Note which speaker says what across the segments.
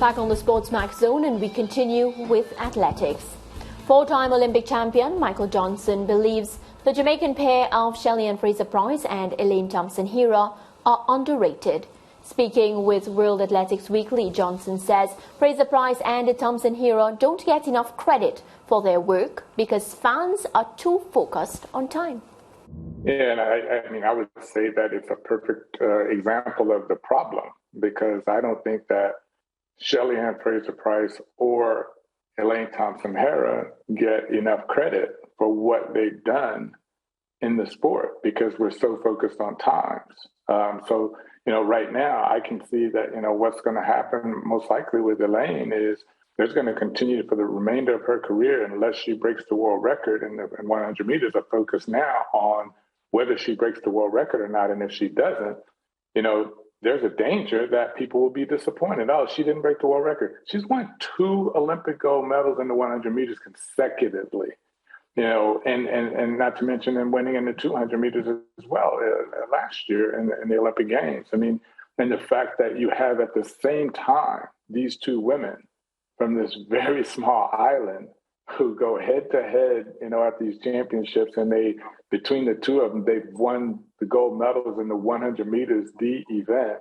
Speaker 1: Back on the SportsMax zone, and we continue with athletics. Four-time Olympic champion Michael Johnson believes the Jamaican pair of Shelly-Ann Fraser-Pryce and Elaine Thompson-Herah are underrated. Speaking with World Athletics Weekly, Johnson says Fraser-Pryce and Thompson-Herah don't get enough credit for their work because fans are too focused on time.
Speaker 2: Yeah, and I would say that it's a perfect example of the problem, because I don't think that Shelly-Ann Fraser-Pryce or Elaine Thompson-Herah get enough credit for what they've done in the sport because we're so focused on times. So, right now I can see that, what's going to happen most likely with Elaine is there's going to continue for the remainder of her career, unless she breaks the world record in 100 meters, are focused now on whether she breaks the world record or not. And if she doesn't, there's a danger that people will be disappointed. Oh, she didn't break the world record. She's won 2 Olympic gold medals in the 100 meters consecutively, and not to mention them winning in the 200 meters as well last year in the Olympic Games. And the fact that you have at the same time these 2 women from this very small island who go head to head, at these championships, and between the 2 of them, they've won the gold medals in the 100 meters, the event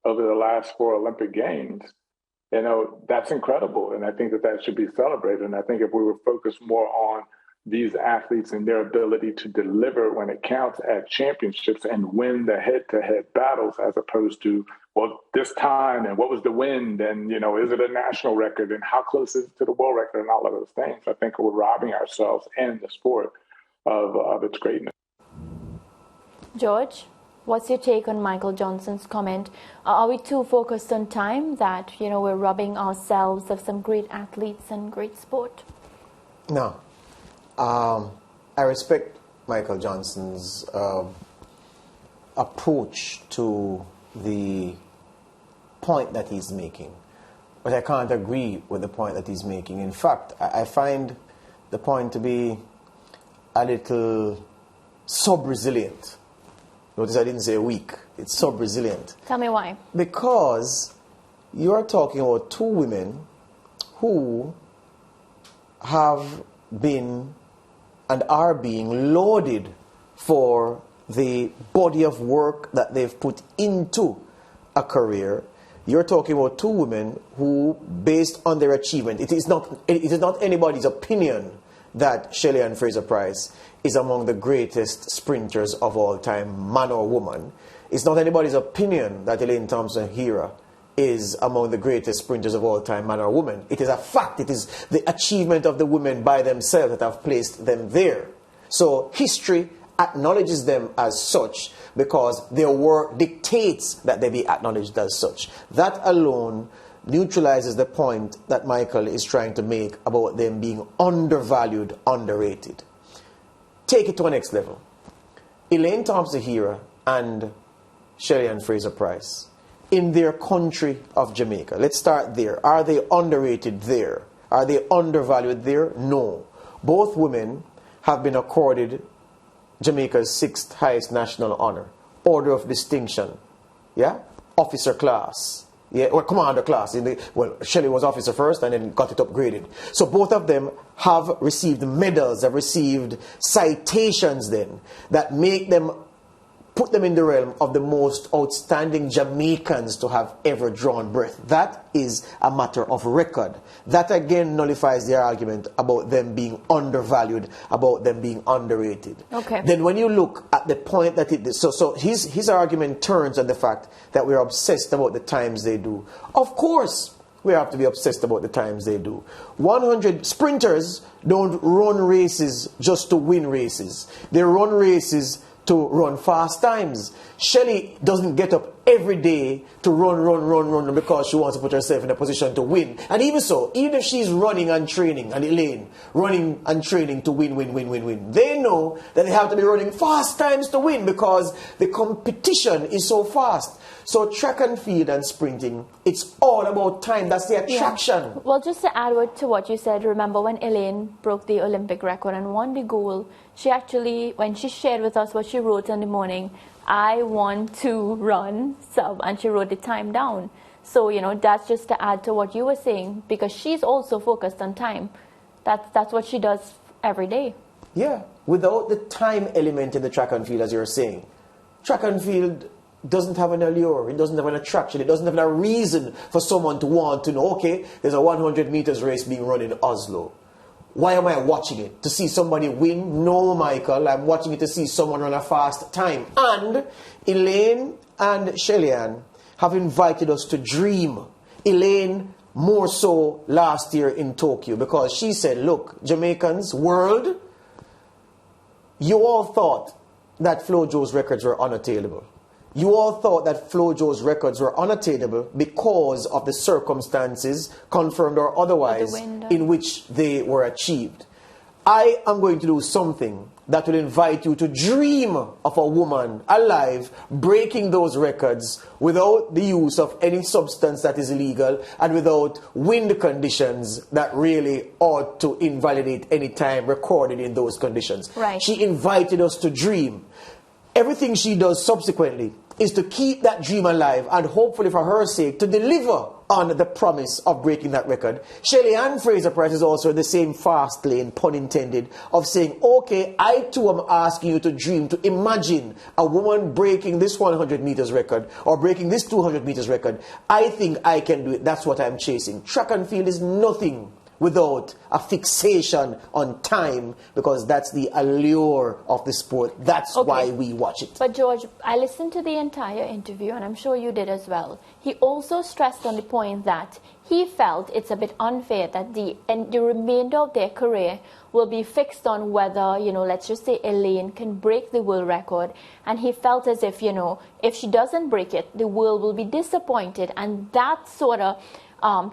Speaker 2: over the last 4 Olympic Games. That's incredible. And I think that should be celebrated. And I think if we were focused more on these athletes and their ability to deliver when it counts at championships and win the head-to-head battles, as opposed to, well, this time and what was the wind and, is it a national record and how close is it to the world record and all of those things. I think we're robbing ourselves and the sport of its greatness.
Speaker 1: George, what's your take on Michael Johnson's comment? Are we too focused on time that, we're robbing ourselves of some great athletes and great sport?
Speaker 3: No. I respect Michael Johnson's approach to the point that he's making, but I can't agree with the point that he's making. In fact, I find the point to be a little sub-resilient. Notice I didn't say weak. It's sub-resilient.
Speaker 1: Tell me why.
Speaker 3: Because you are talking about 2 women who have been and are being lauded for the body of work that they've put into a career. You're talking about 2 women who, based on their achievement, it is not anybody's opinion that Shelly-Ann Fraser-Pryce is among the greatest sprinters of all time, man or woman. It's not anybody's opinion that Elaine Thompson-Herah is among the greatest sprinters of all time, man or woman. It is a fact. It is the achievement of the women by themselves that have placed them there. So history acknowledges them as such because their work dictates that they be acknowledged as such. That alone neutralizes the point that Michael is trying to make about them being undervalued, underrated. Take it to a next level. Elaine Thompson-Herah and Shelly-Ann Fraser-Pryce, in their country of Jamaica. Let's start there. Are they underrated there? Are they undervalued there? No. Both women have been accorded Jamaica's 6th highest national honor, Order of Distinction, officer class, or commander class. Shelly was officer first and then got it upgraded. So both of them have received medals, have received citations then that make them, put them in the realm of the most outstanding Jamaicans to have ever drawn breath. That is a matter of record. That again nullifies their argument about them being undervalued, about them being underrated.
Speaker 1: Okay.
Speaker 3: Then when you look at the point that so his argument turns on the fact that we're obsessed about the times they do. Of course, we have to be obsessed about the times they do. 100 sprinters don't run races just to win races. They run races to run fast times. Shelly doesn't get up every day to run because she wants to put herself in a position to win. And even so, even if she's running and training, and Elaine running and training to win, they know that they have to be running fast times to win because the competition is so fast. So track and field and sprinting, it's all about time. That's the attraction.
Speaker 1: Yeah. Well, just to add to what you said, remember when Elaine broke the Olympic record and won the gold, she actually, when she shared with us what she wrote in the morning, I want to run sub, and she wrote the time down. So, that's just to add to what you were saying, because she's also focused on time. That's what she does every day.
Speaker 3: Yeah, without the time element in the track and field, as you're saying, track and field doesn't have an allure, it doesn't have an attraction, it doesn't have a reason for someone to want to know, okay, there's a 100 meters race being run in Oslo. Why am I watching it? To see somebody win? No, Michael, I'm watching it to see someone run a fast time. And Elaine and Shelly-Ann have invited us to dream. Elaine more so last year in Tokyo, because she said, look, Jamaicans, world, you all thought that Flojo's records were unattainable. You all thought that Flojo's records were unattainable because of the circumstances, confirmed or otherwise, in which they were achieved. I am going to do something that will invite you to dream of a woman alive breaking those records without the use of any substance that is illegal and without wind conditions that really ought to invalidate any time recorded in those conditions.
Speaker 1: Right.
Speaker 3: She invited us to dream. Everything she does subsequently is to keep that dream alive and hopefully for her sake to deliver on the promise of breaking that record. Shelly-Ann Fraser-Pryce is also in the same fast lane, pun intended, of saying, okay, I too am asking you to dream, to imagine a woman breaking this 100 meters record or breaking this 200 meters record. I think I can do it. That's what I'm chasing. Track and field is nothing without a fixation on time, because that's the allure of the sport. That's why we watch it.
Speaker 1: But George, I listened to the entire interview, and I'm sure you did as well. He also stressed on the point that he felt it's a bit unfair that the remainder of their career will be fixed on whether, let's just say Elaine can break the world record. And he felt as if, if she doesn't break it, the world will be disappointed. And that sort of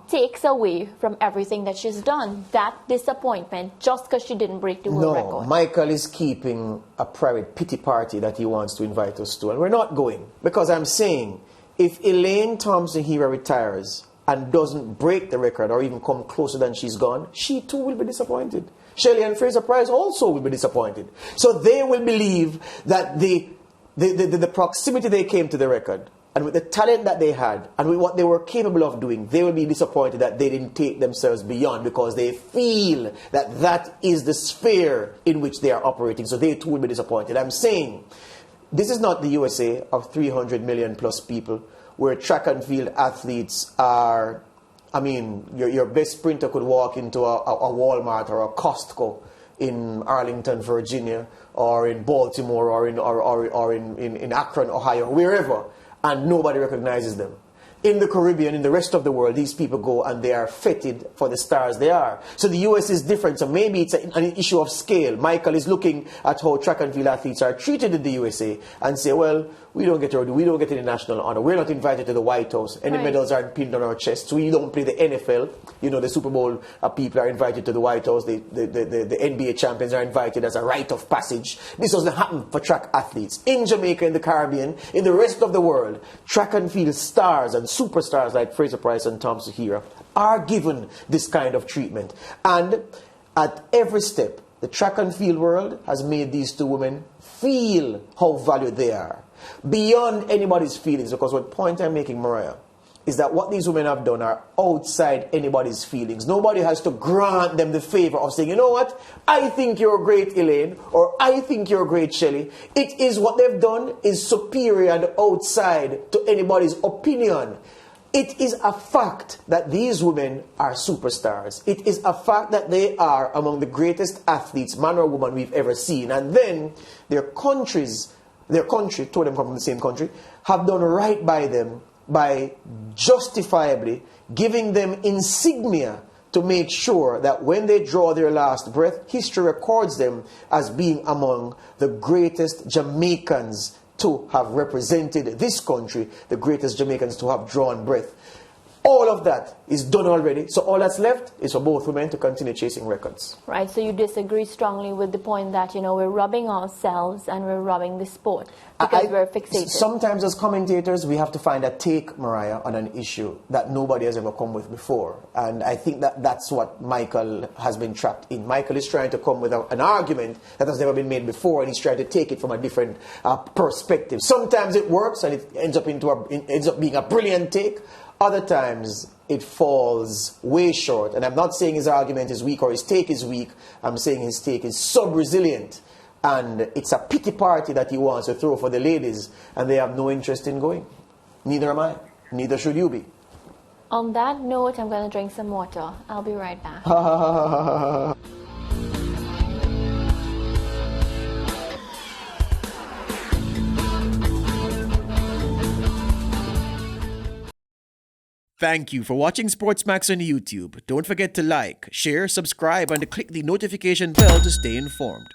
Speaker 1: takes away from everything that she's done, that disappointment, just because she didn't break the world record.
Speaker 3: No, Michael is keeping a private pity party that he wants to invite us to, and we're not going, because I'm saying, if Elaine Thompson-Herah retires and doesn't break the record or even come closer than she's gone, she too will be disappointed. Shelly-Ann Fraser-Pryce also will be disappointed. So they will believe that the proximity they came to the record, and with the talent that they had, and with what they were capable of doing, they will be disappointed that they didn't take themselves beyond, because they feel that that is the sphere in which they are operating. So they too will be disappointed. I'm saying, this is not the USA of 300 million plus people, where track and field athletes are, your best sprinter could walk into a Walmart or a Costco in Arlington, Virginia, or in Baltimore, or in Akron, Ohio, wherever, and nobody recognizes them. In the Caribbean, in the rest of the world, these people go and they are feted for the stars they are. So the US is different. So maybe it's an issue of scale. Michael is looking at how track and field athletes are treated in the USA and say, well, we don't get any national honor. We're not invited to the White House. Any medals aren't pinned on our chests. We don't play the NFL. The Super Bowl people are invited to the White House. The NBA champions are invited as a rite of passage. This doesn't happen for track athletes. In Jamaica, in the Caribbean, in the rest of the world, track and field stars and superstars like Fraser-Pryce and Thompson-Herah are given this kind of treatment. And at every step, the track and field world has made these two women feel how valued they are, beyond anybody's feelings. Because what point I'm making, Mariah, is that what these women have done are outside anybody's feelings. Nobody has to grant them the favor of saying, you know what, I think you're great, Elaine, or I think you're great, Shelly. It is what they've done is superior and outside to anybody's opinion. It is a fact that these women are superstars. It is a fact that they are among the greatest athletes, man or woman, we've ever seen. And then their country, two of them come from the same country, have done right by them by justifiably giving them insignia to make sure that when they draw their last breath, history records them as being among the greatest Jamaicans to have represented this country, the greatest Jamaicans to have drawn breath. All of that is done already. So all that's left is for both women to continue chasing records.
Speaker 1: Right. So you disagree strongly with the point that, we're robbing ourselves and we're robbing the sport because we're fixated. Sometimes
Speaker 3: as commentators, we have to find a take, Mariah, on an issue that nobody has ever come with before. And I think that's what Michael has been trapped in. Michael is trying to come with an argument that has never been made before, and he's trying to take it from a different perspective. Sometimes it works and it ends up being a brilliant take. Other times, it falls way short. And I'm not saying his argument is weak or his take is weak. I'm saying his take is sub-resilient. And it's a pity party that he wants to throw for the ladies, and they have no interest in going. Neither am I. Neither should you be.
Speaker 1: On that note, I'm going to drink some water. I'll be right back.
Speaker 4: Thank you for watching SportsMax on YouTube. Don't forget to like, share, subscribe, and click the notification bell to stay informed.